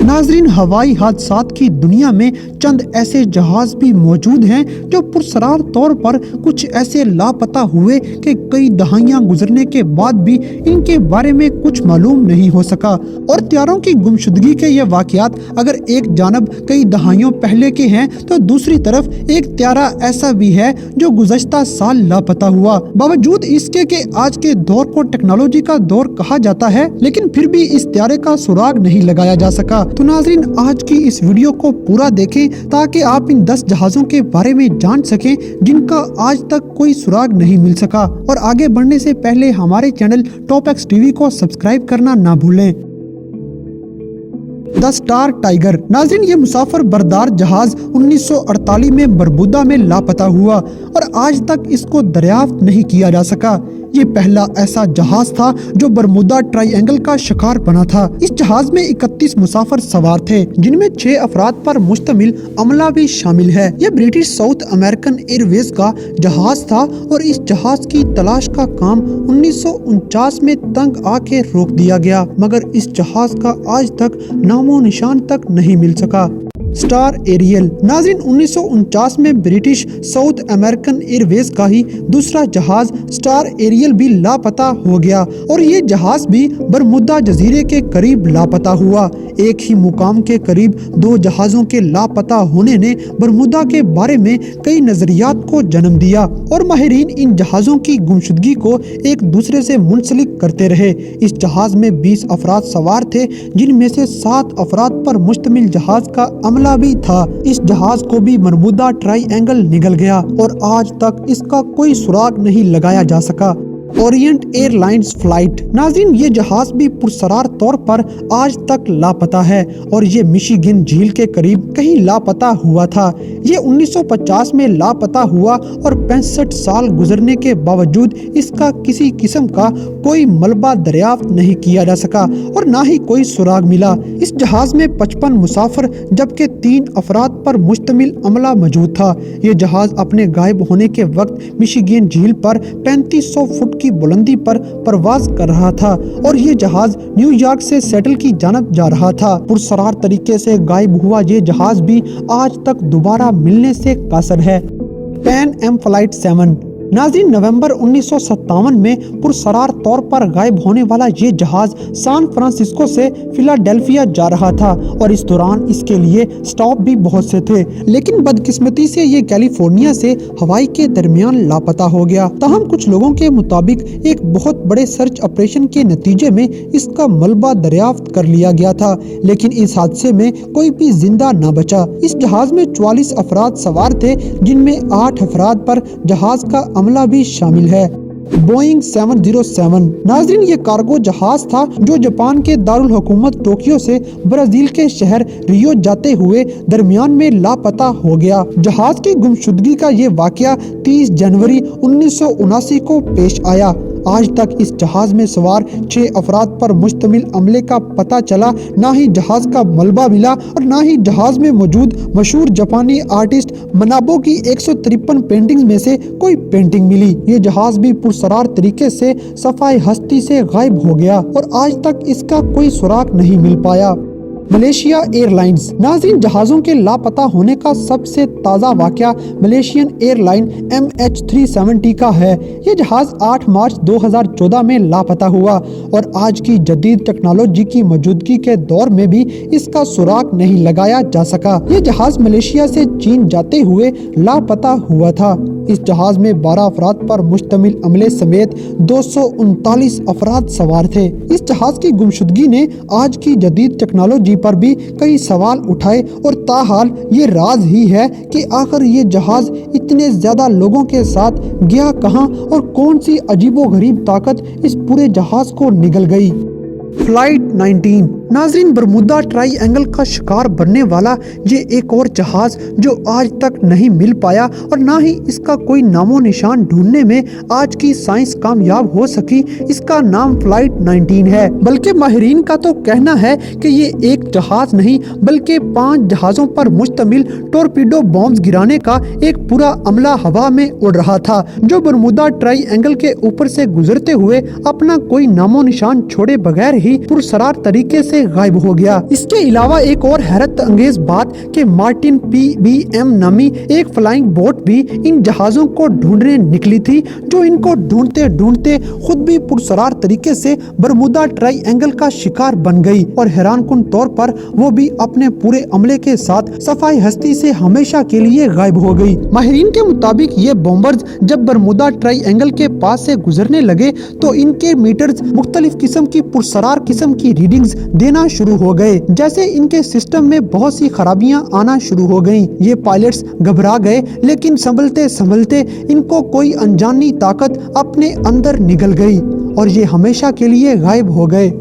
नाजरीन, हवाई हादसात की दुनिया में चंद ऐसे जहाज भी मौजूद हैं जो पुरसरार तौर पर कुछ ऐसे लापता हुए कि कई दहाइयां गुजरने के बाद भी इनके बारे में कुछ मालूम नहीं हो सका। और त्यारों की गुमशुदगी के ये वाकयात अगर एक जानब कई दहाइयों पहले के हैं तो दूसरी तरफ एक त्यारा ऐसा भी है जो गुज़श्ता साल लापता हुआ। बावजूद इसके कि आज के दौर को टेक्नोलॉजी का दौर कहा जाता है, लेकिन फिर भी इस त्यारे का सुराग नहीं लगाया जा सका। तो नाज़रीन, आज की इस वीडियो को पूरा देखें ताकि आप इन 10 जहाज़ों के बारे में जान सकें जिनका आज तक कोई सुराग नहीं मिल सका। और आगे बढ़ने से पहले हमारे चैनल टॉप एक्स टीवी को सब्सक्राइब करना ना भूलें। The star tiger. नाज़रीन, ये मुसाफिर बरदार जहाज 1948 में बरबुदा में लापता हुआ और आज तक इसको दरियाफ्त नहीं किया जा सका। ये पहला ऐसा जहाज था जो बरमुदा ट्रायंगल का शिकार बना था। इस जहाज में 31 मुसाफिर सवार थे, जिनमें 6 अफराद पर मुश्तमिल अमला भी शामिल है। यह ब्रिटिश साउथ अमेरिकन एयरवेज का जहाज था और इस जहाज की तलाश का काम 1949 में तंग आके रोक दिया गया, मगर इस जहाज का आज तक नामो निशान तक नहीं मिल सका। Star Ariel. नाज़रीन, 1949 में ब्रिटिश साउथ अमेरिकन एयरवेज का ही दूसरा जहाज स्टार एरियल भी लापता हो गया और ये जहाज भी बरमुदा जजीरे के करीब लापता हुआ। एक ही मुकाम के करीब 2 जहाज़ों के लापता होने ने बरमुदा के बारे में कई नजरियात को जन्म दिया और माहिरीन इन जहाज़ों की गुमशुदगी को एक दूसरे से मुंसलिक करते रहे। इस जहाज में 20 अफराद सवार थे, जिनमें से 7 अफराद पर मुश्तमिल जहाज का अमला भी था। इस जहाज को भी बरमुदा ट्रायंगल निगल गया और आज तक इसका कोई सुराग नहीं लगाया जा सका। Orient airlines flight. नाज़रीन, ये जहाज भी पुरसरार तौर पर आज तक लापता है और ये मिशिगन झील के करीब कहीं लापता हुआ था। ये 1950 में लापता हुआ और 65 साल गुजरने के बावजूद इसका किसी किस्म का कोई मलबा दरियाफ्त नहीं किया जा सका और ना ही कोई सुराग मिला। इस जहाज में 55 मुसाफिर जबकि 3 अफराद पर मुश्तमिल अमला मौजूद था। ये जहाज अपने गायब होने के वक्त मिशिगन झील पर 3500 फुट की बुलंदी पर परवाज कर रहा था और ये जहाज न्यूयॉर्क से सेटल की जानब जा रहा था। पुरसरार तरीके से गायब हुआ ये जहाज भी आज तक दोबारा मिलने से कासर है। Pan Am flight 7। नाज़रीन, नवंबर 1957 में पुरसरार तौर पर गायब होने वाला ये जहाज सैन फ्रांसिस्को से फिलाडेल्फिया जा रहा था और इस दौरान इसके लिए स्टॉप भी बहुत से थे, लेकिन बदकिस्मती से ये कैलिफोर्निया से हवाई के दरमियान लापता हो गया। ताहम कुछ लोगों के मुताबिक एक बहुत बड़े सर्च ऑपरेशन के नतीजे में इसका मलबा दरियाफ्त कर लिया गया था, लेकिन इस हादसे में कोई भी जिंदा न बचा। इस जहाज में 44 अफराद सवार थे, जिनमें 8 अफराद पर जहाज का अमला भी शामिल है। बोइंग 707। नाज़रीन, ये कार्गो जहाज था जो जापान के दारुल हुकूमत टोक्यो से ब्राजील के शहर रियो जाते हुए दरमियान में लापता हो गया। जहाज की गुमशुदगी का ये वाकया 30 जनवरी 1979 को पेश आया। आज तक इस जहाज में सवार 6 अफराद पर मुश्तमिल अमले का पता चला, ना ही जहाज का मलबा मिला और ना ही जहाज में मौजूद मशहूर जापानी आर्टिस्ट मनाबो की 153 पेंटिंग्स में से कोई पेंटिंग मिली। ये जहाज भी पुरसरार तरीके से सफाई हस्ती से गायब हो गया और आज तक इसका कोई सुराग नहीं मिल पाया। Malaysia airlines. नाज़रीन, जहाज़ों के लापता होने का सबसे ताज़ा वाक़या मलेशियन एयरलाइन MH370 का है। ये जहाज़ 8 मार्च 2014 में लापता हुआ और आज की जदीद टेक्नोलॉजी की मौजूदगी के दौर में भी इसका सुराग नहीं लगाया जा सका। ये जहाज़ मलेशिया से चीन जाते हुए लापता हुआ था। इस जहाज में 12 अफराद पर मुश्तमिल अमले समेत 239 अफराद सवार थे। इस जहाज की गुमशुदगी ने आज की जदीद टेक्नोलॉजी पर भी कई सवाल उठाए और ताहाल ये राज ही है कि आखिर ये जहाज इतने ज्यादा लोगों के साथ गया कहां और कौन सी अजीबोगरीब ताकत इस पूरे जहाज को निगल गई। फ्लाइट 19। नाज़रीन, बरमुदा ट्रायंगल का शिकार बनने वाला ये एक और जहाज जो आज तक नहीं मिल पाया और ना ही इसका कोई नामो निशान ढूंढने में आज की साइंस कामयाब हो सकी। इसका नाम फ्लाइट 19 है, बल्कि माहिरीन का तो कहना है कि ये एक जहाज नहीं बल्कि 5 जहाजों पर मुश्तमिल टोरपीडो बॉम्ब्स गिराने का एक पूरा अमला हवा में उड़ रहा था, जो बरमुदा ट्रायंगल के ऊपर से गुजरते हुए अपना कोई नामो निशान छोड़े बगैर ही पुरसरार तरीके से से गायब हो गया। इसके अलावा एक और हैरत अंगेज बात कि मार्टिन PBM नामी एक फ्लाइंग बोट भी इन जहाजों को ढूंढने निकली थी, जो इनको ढूंढते ढूंढते खुद भी पुरसरार तरीके से बरमुदा ट्रायंगल का शिकार बन गई और हैरानकुन तौर पर वो भी अपने पूरे अमले के साथ सफाई हस्ती से हमेशा के लिए गायब हो गई। माहिरीन के मुताबिक ये बॉम्बर्स जब बरमुदा ट्रायंगल के पास से गुजरने लगे तो इनके मीटर्स मुख्तलिफ किस्म की पुरसरार किस्म की रीडिंग्स देना शुरू हो गए, जैसे इनके सिस्टम में बहुत सी खराबियां आना शुरू हो गईं। ये पायलट्स घबरा गए, लेकिन संभलते संभलते इनको कोई अनजानी ताकत अपने अंदर निगल गई और ये हमेशा के लिए गायब हो गए।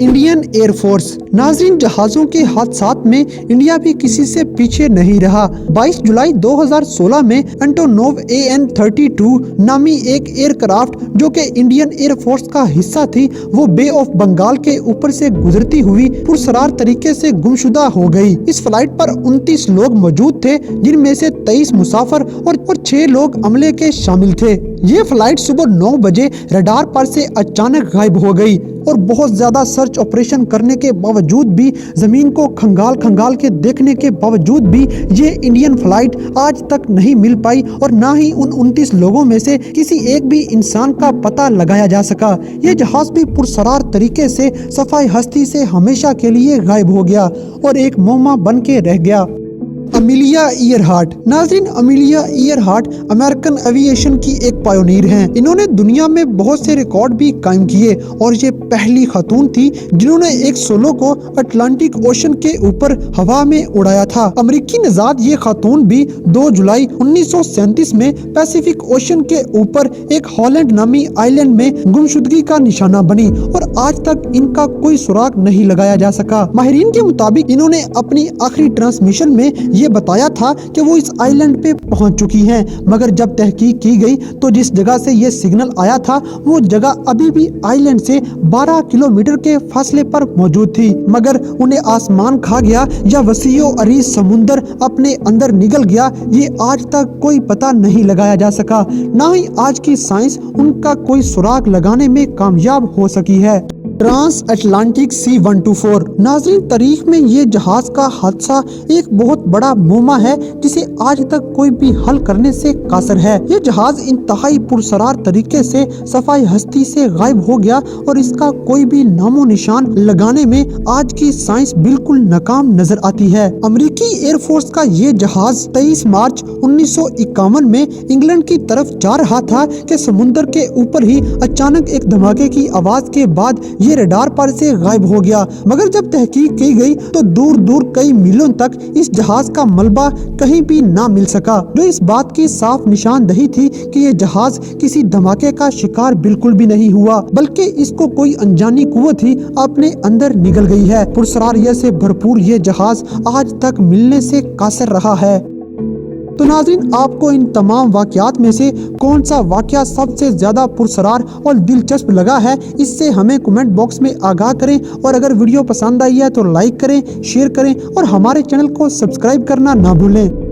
Indian air force. नाज़रीन, जहाज़ों के हादसात में इंडिया भी किसी से पीछे नहीं रहा। 22 जुलाई 2016 में एंटोनोव AN-32 नामी एक एयरक्राफ्ट जो कि इंडियन एयरफोर्स का हिस्सा थी, वो बे ऑफ बंगाल के ऊपर से गुजरती हुई पुरसरार तरीके से गुमशुदा हो गई। इस फ्लाइट पर 29 लोग मौजूद थे, जिनमें से 23 मुसाफिर और 6 लोग अमले के शामिल थे। ये फ्लाइट सुबह 9 बजे रडार पर से अचानक गायब हो गई और बहुत ज्यादा सर्च ऑपरेशन करने के बावजूद भी, जमीन को खंगाल खंगाल के देखने के बावजूद भी ये इंडियन फ्लाइट आज तक नहीं मिल पाई और ना ही उन 29 लोगों में से किसी एक भी इंसान का पता लगाया जा सका। ये जहाज भी पुरसरार तरीके से सफाई हस्ती से हमेशा के लिए गायब हो गया और एक मोमा बन के रह गया। Amelia Earhart. नाज़रीन, अमेलिया ईयरहार्ट अमेरिकन एविएशन की एक पायोनीर हैं। इन्होंने दुनिया में बहुत से रिकॉर्ड भी कायम किए और ये पहली खातून थी जिन्होंने एक सोलो को अटलांटिक ओशन के ऊपर हवा में उड़ाया था। अमेरिकी निजात ये खातून भी 2 जुलाई 1937 में पैसिफिक ओशन के ऊपर एक हॉलैंड नामी आइलैंड में गुमशुदगी का निशाना बनी और आज तक इनका कोई सुराग नहीं लगाया जा सका। माहिरीन के मुताबिक इन्होंने अपनी आखिरी ट्रांसमिशन में ये बताया था कि वो इस आइलैंड पे पहुंच चुकी हैं, मगर जब तहकीक की गई तो जिस जगह से ये सिग्नल आया था वो जगह अभी भी आइलैंड से 12 किलोमीटर के फासले पर मौजूद थी, मगर उन्हें आसमान खा गया या वसीओ अरीज समुंदर अपने अंदर निगल गया, ये आज तक कोई पता नहीं लगाया जा सका। ना ही आज की साइंस उनका कोई सुराग लगाने में कामयाब हो सकी है। Transatlantic C-124। नाज़रीन, तारीख में ये जहाज का हादसा एक बहुत बड़ा मुअम्मा है जिसे आज तक कोई भी हल करने से कासर है। ये जहाज इंतहाई पुरसरार तरीके से सफाई हस्ती से गायब हो गया और इसका कोई भी नामो निशान लगाने में आज की साइंस बिल्कुल नाकाम नजर आती है। अमेरिकी एयरफोर्स का ये जहाज 23 मार्च 1951 में इंग्लैंड की तरफ जा रहा था कि समुद्र के ऊपर ही अचानक एक धमाके की आवाज के बाद ये रडार पर से गायब हो गया, मगर जब तहकीक की गई तो दूर दूर कई मीलों तक इस जहाज का मलबा कहीं भी ना मिल सका, जो इस बात की साफ निशानदही थी कि ये जहाज किसी धमाके का शिकार बिल्कुल भी नहीं हुआ, बल्कि इसको कोई अनजानी कुव्वत ही अपने अंदर निगल गई है। पुरसरारियत से भरपूर ये जहाज आज तक मिलने से कासर रहा है। तो नाज़रीन, आपको इन तमाम वाक़यात में से कौन सा वाक़या सबसे ज़्यादा पुरसरार और दिलचस्प लगा है, इससे हमें कमेंट बॉक्स में आगाह करें और अगर वीडियो पसंद आई है तो लाइक करें, शेयर करें और हमारे चैनल को सब्सक्राइब करना ना भूलें।